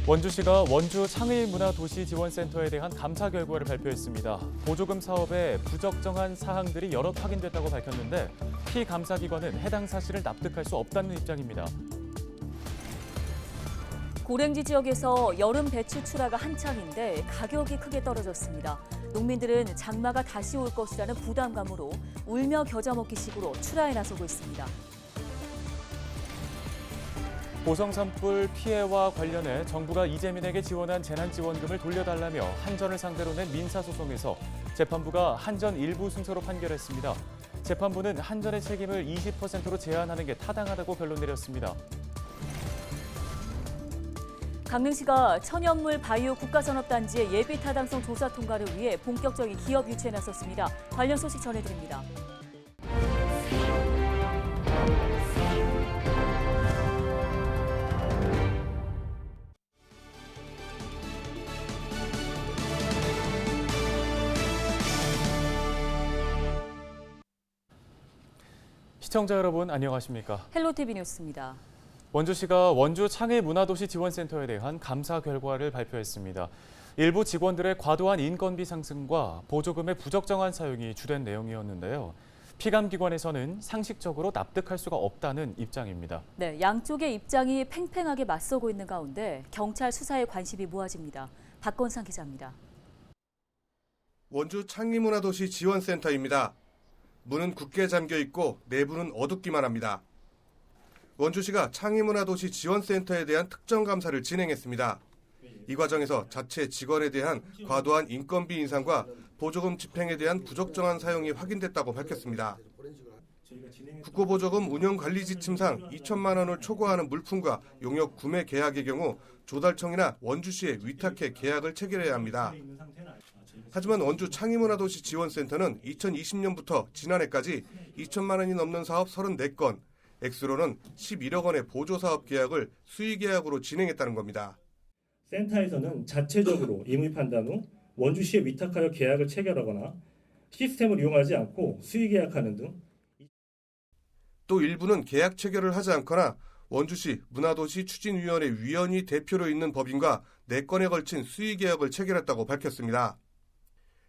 원주시가 원주 창의문화도시지원센터에 대한 감사 결과를 발표했습니다. 보조금 사업에 부적정한 사항들이 여럿 확인됐다고 밝혔는데 피감사기관은 해당 사실을 납득할 수 없다는 입장입니다. 고랭지 지역에서 여름 배추 출하가 한창인데 가격이 크게 떨어졌습니다. 농민들은 장마가 다시 올 것이라는 부담감으로 울며 겨자 먹기식으로 출하에 나서고 있습니다. 고성 산불 피해와 관련해 정부가 이재민에게 지원한 재난지원금을 돌려달라며 한전을 상대로 낸 민사소송에서 재판부가 한전 일부 승소로 판결했습니다. 재판부는 한전의 책임을 20%로 제한하는 게 타당하다고 변론 내렸습니다. 강릉시가 천연물 바이오 국가산업단지의 예비 타당성 조사 통과를 위해 본격적인 기업 유치에 나섰습니다. 관련 소식 전해드립니다. 시청자 여러분 안녕하십니까? 헬로티비 뉴스입니다. 원주시가 원주 창의문화도시지원센터에 대한 감사 결과를 발표했습니다. 일부 직원들의 과도한 인건비 상승과 보조금의 부적정한 사용이 주된 내용이었는데요. 피감기관에서는 상식적으로 납득할 수가 없다는 입장입니다. 네, 양쪽의 입장이 팽팽하게 맞서고 있는 가운데 경찰 수사에 관심이 모아집니다. 박건상 기자입니다. 원주 창의문화도시지원센터입니다. 문은 굳게 잠겨 있고 내부는 어둡기만 합니다. 원주시가 창의문화도시지원센터에 대한 특정 감사를 진행했습니다. 이 과정에서 자체 직원에 대한 과도한 인건비 인상과 보조금 집행에 대한 부적정한 사용이 확인됐다고 밝혔습니다. 국고보조금 운영관리지침상 2천만 원을 초과하는 물품과 용역 구매 계약의 경우 조달청이나 원주시에 위탁해 계약을 체결해야 합니다. 하지만 원주 창의문화도시지원센터는 2020년부터 지난해까지 2천만 원이 넘는 사업 34건, 액수로는 11억 원의 보조사업 계약을 수의계약으로 진행했다는 겁니다. 센터에서는 자체적으로 임의 판단 후 원주시에 위탁하여 계약을 체결하거나 시스템을 이용하지 않고 수의계약하는 등 또 일부는 계약 체결을 하지 않거나 원주시 문화도시 추진위원회 위원위 대표로 있는 법인과 4건에 걸친 수의계약을 체결했다고 밝혔습니다.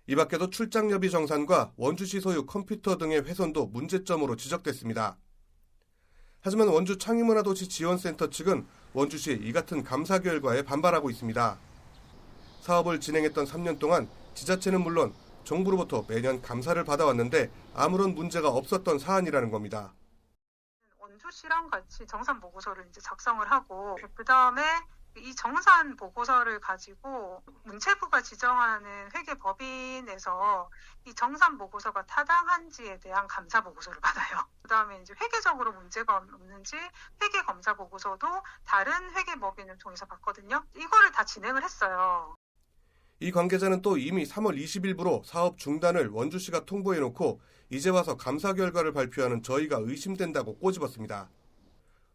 이 밖에도 출장여비 정산과 원주시 소유 컴퓨터 등의 훼손도 문제점으로 지적됐습니다. 하지만 원주 창의문화도시지원센터 측은 원주시의 이 같은 감사 결과에 반발하고 있습니다. 사업을 진행했던 3년 동안 지자체는 물론 정부로부터 매년 감사를 받아왔는데 아무런 문제가 없었던 사안이라는 겁니다. 원주시랑 같이 정산 보고서를 이제 작성을 하고 그다음에 이 정산 보고서를 가지고 문체부가 지정하는 회계법인에서 이 정산 보고서가 타당한지에 대한 감사 보고서를 받아요. 그다음에 이제 회계적으로 문제가 없는지 회계 검사 보고서도 다른 회계법인을 통해서 받거든요. 이거를 다 진행을 했어요. 이 관계자는 또 이미 3월 20일부로 사업 중단을 원주시가 통보해놓고 이제 와서 감사 결과를 발표하는 저희가 의심된다고 꼬집었습니다.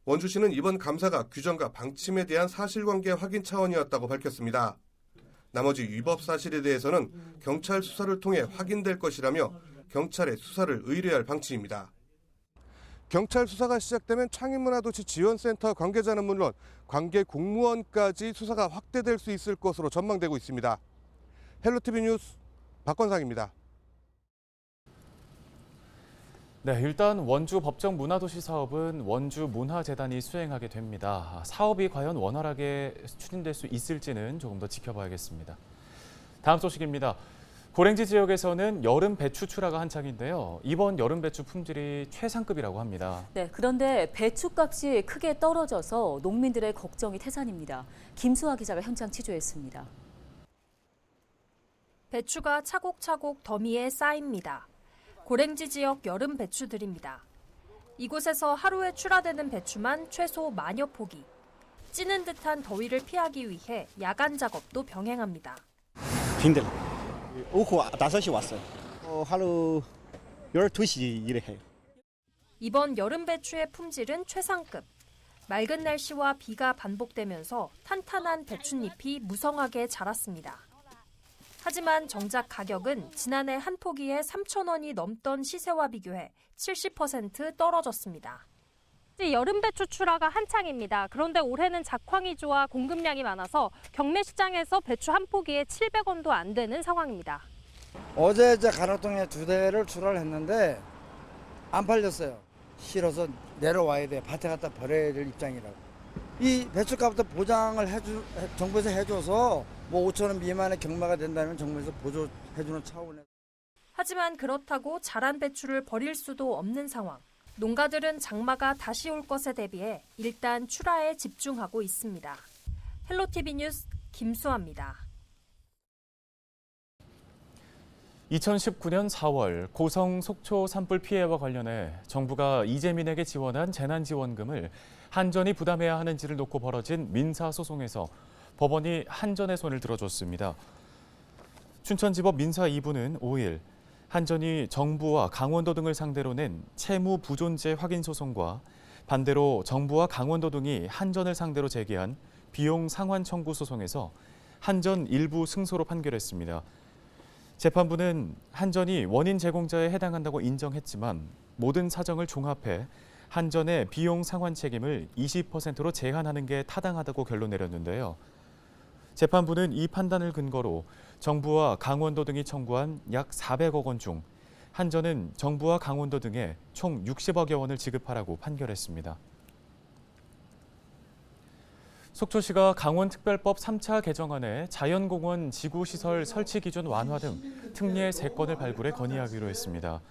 원주시는 이번 감사가 규정과 방침에 대한 사실관계 확인 차원이었다고 밝혔습니다. 나머지 위법 사실에 대해서는 경찰 수사를 통해 확인될 것이라며 경찰에 수사를 의뢰할 방침입니다. 경찰 수사가 시작되면 창의문화도시지원센터 관계자는 물론 관계 공무원까지 수사가 확대될 수 있을 것으로 전망되고 있습니다. 헬로티비 뉴스 박건상입니다. 네, 일단 원주 법정문화도시 사업은 원주문화재단이 수행하게 됩니다. 사업이 과연 원활하게 추진될 수 있을지는 조금 더 지켜봐야겠습니다. 다음 소식입니다. 고랭지 지역에서는 여름 배추 출하가 한창인데요. 이번 여름 배추 품질이 최상급이라고 합니다. 네, 그런데 배추값이 크게 떨어져서 농민들의 걱정이 태산입니다. 김수아 기자가 현장 취조했습니다. 배추가 차곡차곡 더미에 쌓입니다. 고랭지 지역 여름 배추들입니다. 이곳에서 하루에 출하되는 배추만 최소 10,000여 포기. 찌는 듯한 더위를 피하기 위해 야간 작업도 병행합니다. 힘들어. 오후 5시 왔어요. 하루 12시 일해요. 이번 여름 배추의 품질은 최상급. 맑은 날씨와 비가 반복되면서 탄탄한 배춧잎이 무성하게 자랐습니다. 하지만 정작 가격은 지난해 한 포기에 3,000원이 넘던 시세와 비교해 70% 떨어졌습니다. 여름 배추 출하가 한창입니다. 그런데 올해는 작황이 좋아 공급량이 많아서 경매 시장에서 배추 한 포기에 700원도 안 되는 상황입니다. 어제 이제 가락동에 2대를 출하를 했는데 안 팔렸어요. 실어서 내려와야 돼. 밭에 갖다 버려야 될 입장이라고. 이 배추값도 보장을 정부에서 해줘서 뭐 5,000원 미만의 경매가 된다면 정부에서 보조해주는 차원에서. 하지만 그렇다고 자란 배추를 버릴 수도 없는 상황. 농가들은 장마가 다시 올 것에 대비해 일단 출하에 집중하고 있습니다. 헬로티비 뉴스 김수아입니다. 2019년 4월 고성 속초 산불 피해와 관련해 정부가 이재민에게 지원한 재난지원금을 한전이 부담해야 하는지를 놓고 벌어진 민사소송에서 법원이 한전의 손을 들어줬습니다. 춘천지법 민사 2부는 5일 한전이 정부와 강원도 등을 상대로 낸 채무 부존재 확인 소송과 반대로 정부와 강원도 등이 한전을 상대로 제기한 비용 상환 청구 소송에서 한전 일부 승소로 판결했습니다. 재판부는 한전이 원인 제공자에 해당한다고 인정했지만 모든 사정을 종합해 한전의 비용 상환 책임을 20%로 제한하는 게 타당하다고 결론 내렸는데요. 재판부는 이 판단을 근거로 정부와 강원도 등이 청구한 약 400억 원 중 한전은 정부와 강원도 등에 총 60억여 원을 지급하라고 판결했습니다. 속초시가 강원특별법 3차 개정안에 자연공원 지구시설 설치 기준 완화 등 특례 3건을 발굴해 건의하기로 했습니다.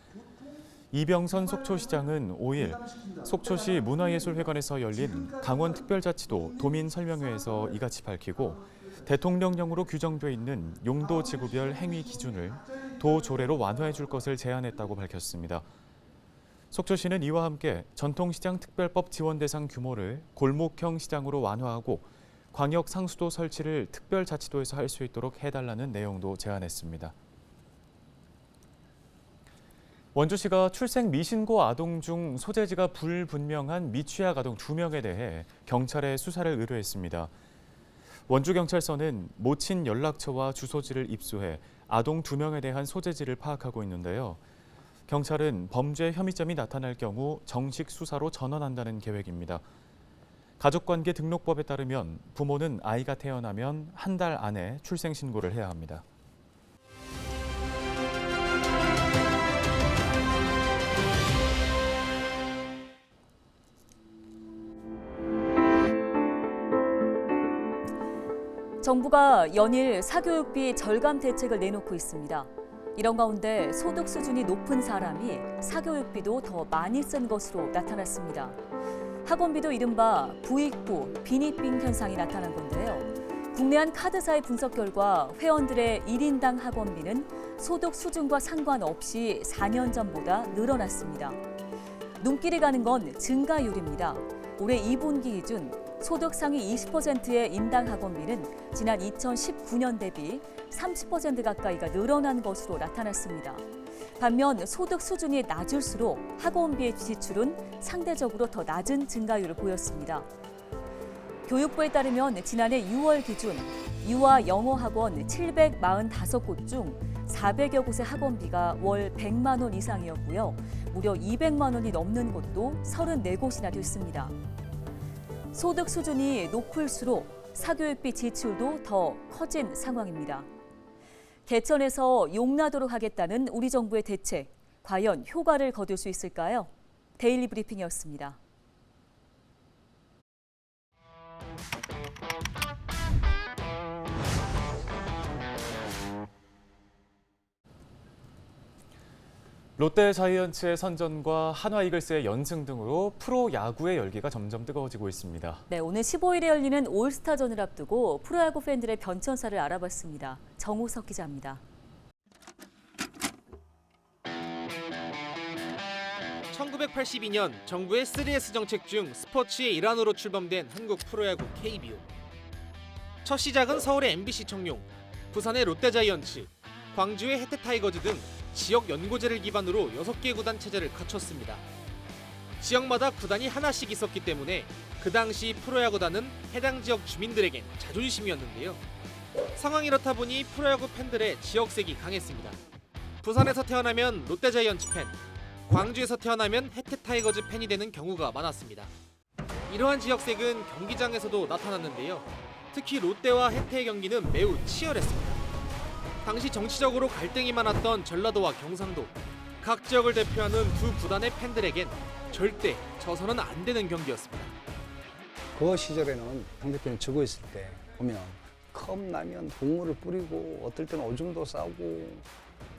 이병선 속초시장은 5일 속초시 문화예술회관에서 열린 강원특별자치도 도민설명회에서 이같이 밝히고 대통령령으로 규정돼 있는 용도 지구별 행위 기준을 도 조례로 완화해 줄 것을 제안했다고 밝혔습니다. 속초시는 이와 함께 전통시장 특별법 지원 대상 규모를 골목형 시장으로 완화하고 광역 상수도 설치를 특별자치도에서 할 수 있도록 해달라는 내용도 제안했습니다. 원주시가 출생 미신고 아동 중 소재지가 불분명한 미취학 아동 2명에 대해 경찰에 수사를 의뢰했습니다. 원주경찰서는 모친 연락처와 주소지를 입수해 아동 2명에 대한 소재지를 파악하고 있는데요. 경찰은 범죄 혐의점이 나타날 경우 정식 수사로 전환한다는 계획입니다. 가족관계 등록법에 따르면 부모는 아이가 태어나면 한 달 안에 출생신고를 해야 합니다. 정부가 연일 사교육비 절감 대책을 내놓고 있습니다. 이런 가운데 소득 수준이 높은 사람이 사교육비도 더 많이 쓴 것으로 나타났습니다. 학원비도 이른바 부익부, 빈익빈 현상이 나타난 건데요. 국내 한 카드사의 분석 결과 회원들의 1인당 학원비는 소득 수준과 상관없이 4년 전보다 늘어났습니다. 눈길이 가는 건 증가율입니다. 올해 2분기 기준 소득 상위 20%의 인당 학원비는 지난 2019년 대비 30% 가까이가 늘어난 것으로 나타났습니다. 반면 소득 수준이 낮을수록 학원비의 지출은 상대적으로 더 낮은 증가율을 보였습니다. 교육부에 따르면 지난해 6월 기준 유아 영어 학원 745곳 중 400여 곳의 학원비가 월 100만 원 이상이었고요. 무려 200만 원이 넘는 곳도 34곳이나 됐습니다. 소득 수준이 높을수록 사교육비 지출도 더 커진 상황입니다. 개천에서 용나도록 하겠다는 우리 정부의 대책, 과연 효과를 거둘 수 있을까요? 데일리 브리핑이었습니다. 롯데 자이언츠의 선전과 한화 이글스의 연승 등으로 프로야구의 열기가 점점 뜨거워지고 있습니다. 네, 오늘 15일에 열리는 올스타전을 앞두고 프로야구 팬들의 변천사를 알아봤습니다. 정우석 기자입니다. 1982년 정부의 3S 정책 중 스포츠의 일환으로 출범된 한국 프로야구 KBO. 첫 시작은 서울의 MBC 청룡, 부산의 롯데자이언츠, 광주의 해태타이거즈 등 지역 연고제를 기반으로 6개 구단 체제를 갖췄습니다. 지역마다 구단이 하나씩 있었기 때문에 그 당시 프로야구단은 해당 지역 주민들에겐 자존심이었는데요. 상황이 이렇다 보니 프로야구 팬들의 지역색이 강했습니다. 부산에서 태어나면 롯데자이언츠 팬, 광주에서 태어나면 해태타이거즈 팬이 되는 경우가 많았습니다. 이러한 지역색은 경기장에서도 나타났는데요. 특히 롯데와 해태의 경기는 매우 치열했습니다. 당시 정치적으로 갈등이 많았던 전라도와 경상도, 각 지역을 대표하는 두 구단의 팬들에겐 절대 져서는 안 되는 경기였습니다. 그 시절에는 상대편이 지고 있을 때 보면 컵라면 국물을 뿌리고 어떨 때는 오줌도 싸고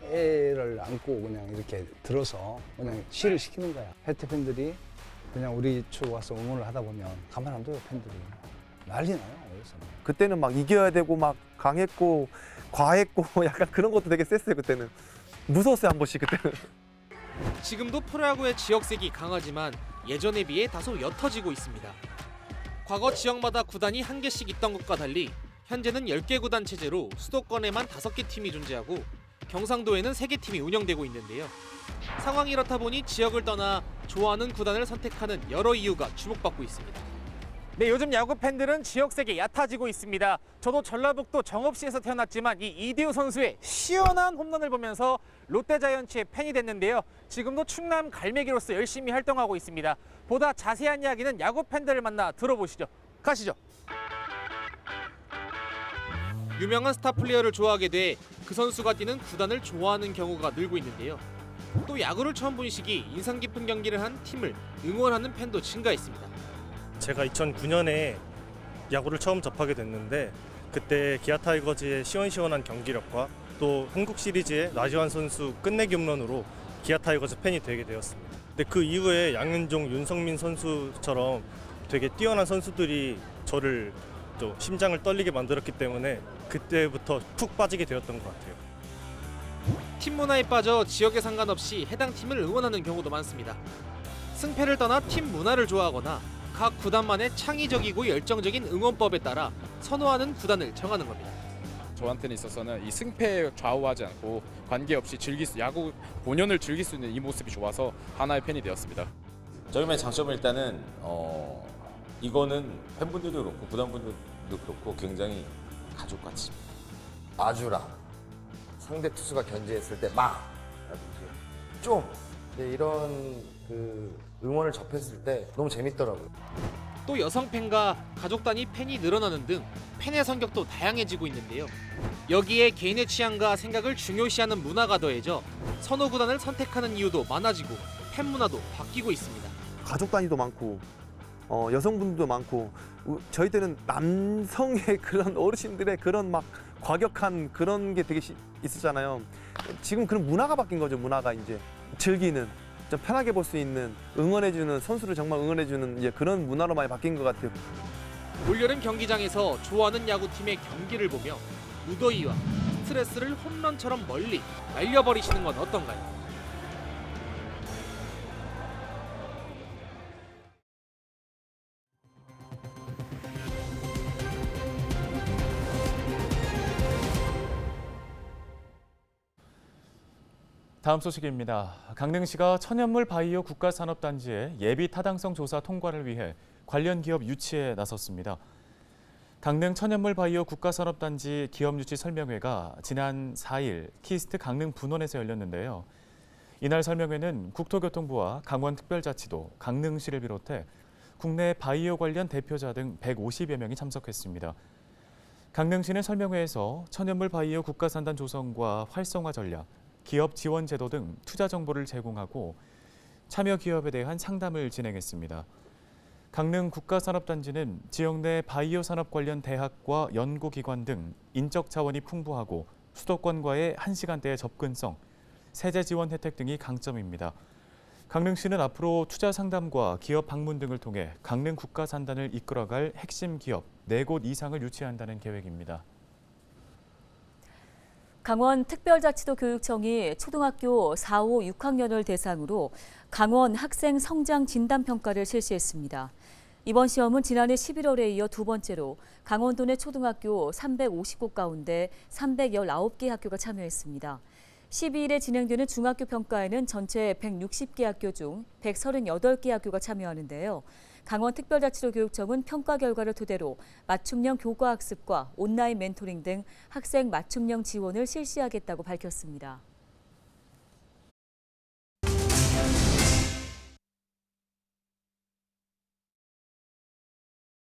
애를 안고 그냥 이렇게 들어서 그냥 시를 시키는 거야. 해태 팬들이 그냥 우리 쪽 와서 응원을 하다 보면 가만 안 둬요. 팬들이 난리 나요. 그래서 그때는 막 이겨야 되고 막 강했고 과했고 약간 그런 것도 되게 셌어요. 그때는 무서웠어요. 한 번씩 그때는. 지금도 프로야구의 지역색이 강하지만 예전에 비해 다소 옅어지고 있습니다. 과거 지역마다 구단이 한 개씩 있던 것과 달리 현재는 10개 구단 체제로 수도권에만 5개 팀이 존재하고 경상도에는 3개 팀이 운영되고 있는데요. 상황이 이렇다 보니 지역을 떠나 좋아하는 구단을 선택하는 여러 이유가 주목받고 있습니다. 네, 요즘 야구 팬들은 지역색이 얕아지고 있습니다. 저도 전라북도 정읍시에서 태어났지만 이 이대호 선수의 시원한 홈런을 보면서 롯데자이언츠의 팬이 됐는데요. 지금도 충남 갈매기로서 열심히 활동하고 있습니다. 보다 자세한 이야기는 야구 팬들을 만나 들어보시죠. 가시죠. 유명한 스타 플레이어를 좋아하게 돼 그 선수가 뛰는 구단을 좋아하는 경우가 늘고 있는데요. 또 야구를 처음 본 시기 인상 깊은 경기를 한 팀을 응원하는 팬도 증가했습니다. 제가 2009년에 야구를 처음 접하게 됐는데 그때 기아 타이거즈의 시원시원한 경기력과 또 한국 시리즈의 나지완 선수 끝내기 홈런으로 기아 타이거즈 팬이 되게 되었습니다. 근데 그 이후에 양현종, 윤성민 선수처럼 되게 뛰어난 선수들이 저를 좀 심장을 떨리게 만들었기 때문에 그때부터 푹 빠지게 되었던 것 같아요. 팀 문화에 빠져 지역에 상관없이 해당 팀을 응원하는 경우도 많습니다. 승패를 떠나 팀 문화를 좋아하거나 각 구단만의 창의적이고 열정적인 응원법에 따라 선호하는 구단을 정하는 겁니다. 저한테는 있어서는 이 승패에 좌우하지 않고 관계없이 야구 본연을 즐길 수 있는 이 모습이 좋아서 하나의 팬이 되었습니다. 저희만의 장점은 일단은 이거는 팬분들도 그렇고 구단분들도 그렇고 굉장히 가족같이 아주라 상대 투수가 견제했을 때 막 좀 이런 그 응원을 접했을 때 너무 재밌더라고요. 또 여성 팬과 가족 단위 팬이 늘어나는 등 팬의 성격도 다양해지고 있는데요. 여기에 개인의 취향과 생각을 중요시하는 문화가 더해져 선호 구단을 선택하는 이유도 많아지고 팬 문화도 바뀌고 있습니다. 가족 단위도 많고 여성분들도 많고 저희 때는 남성의 그런 어르신들의 그런 막 과격한 그런 게 되게 있었잖아요. 지금 그런 문화가 바뀐 거죠. 문화가 이제 즐기는 좀 편하게 볼 수 있는 응원해주는 선수를 정말 응원해주는 이제 그런 문화로 많이 바뀐 것 같아요. 올여름 경기장에서 좋아하는 야구팀의 경기를 보며 무더위와 스트레스를 홈런처럼 멀리 날려버리시는 건 어떤가요? 다음 소식입니다. 강릉시가 천연물 바이오 국가산업단지의 예비 타당성 조사 통과를 위해 관련 기업 유치에 나섰습니다. 강릉 천연물 바이오 국가산업단지 기업 유치 설명회가 지난 4일 키스트 강릉 분원에서 열렸는데요. 이날 설명회는 국토교통부와 강원특별자치도, 강릉시를 비롯해 국내 바이오 관련 대표자 등 150여 명이 참석했습니다. 강릉시는 설명회에서 천연물 바이오 국가산단 조성과 활성화 전략, 기업 지원 제도 등 투자 정보를 제공하고 참여 기업에 대한 상담을 진행했습니다. 강릉 국가산업단지는 지역 내 바이오 산업 관련 대학과 연구기관 등 인적 자원이 풍부하고 수도권과의 1시간대의 접근성, 세제 지원 혜택 등이 강점입니다. 강릉시는 앞으로 투자 상담과 기업 방문 등을 통해 강릉 국가산단을 이끌어갈 핵심 기업 4곳 이상을 유치한다는 계획입니다. 강원특별자치도 교육청이 초등학교 4, 5, 6학년을 대상으로 강원 학생 성장 진단 평가를 실시했습니다. 이번 시험은 지난해 11월에 이어 두 번째로 강원도 내 초등학교 350곳 가운데 319개 학교가 참여했습니다. 12일에 진행되는 중학교 평가에는 전체 160개 학교 중 138개 학교가 참여하는데요. 강원특별자치도 교육청은 평가 결과를 토대로 맞춤형 교과학습과 온라인 멘토링 등 학생 맞춤형 지원을 실시하겠다고 밝혔습니다.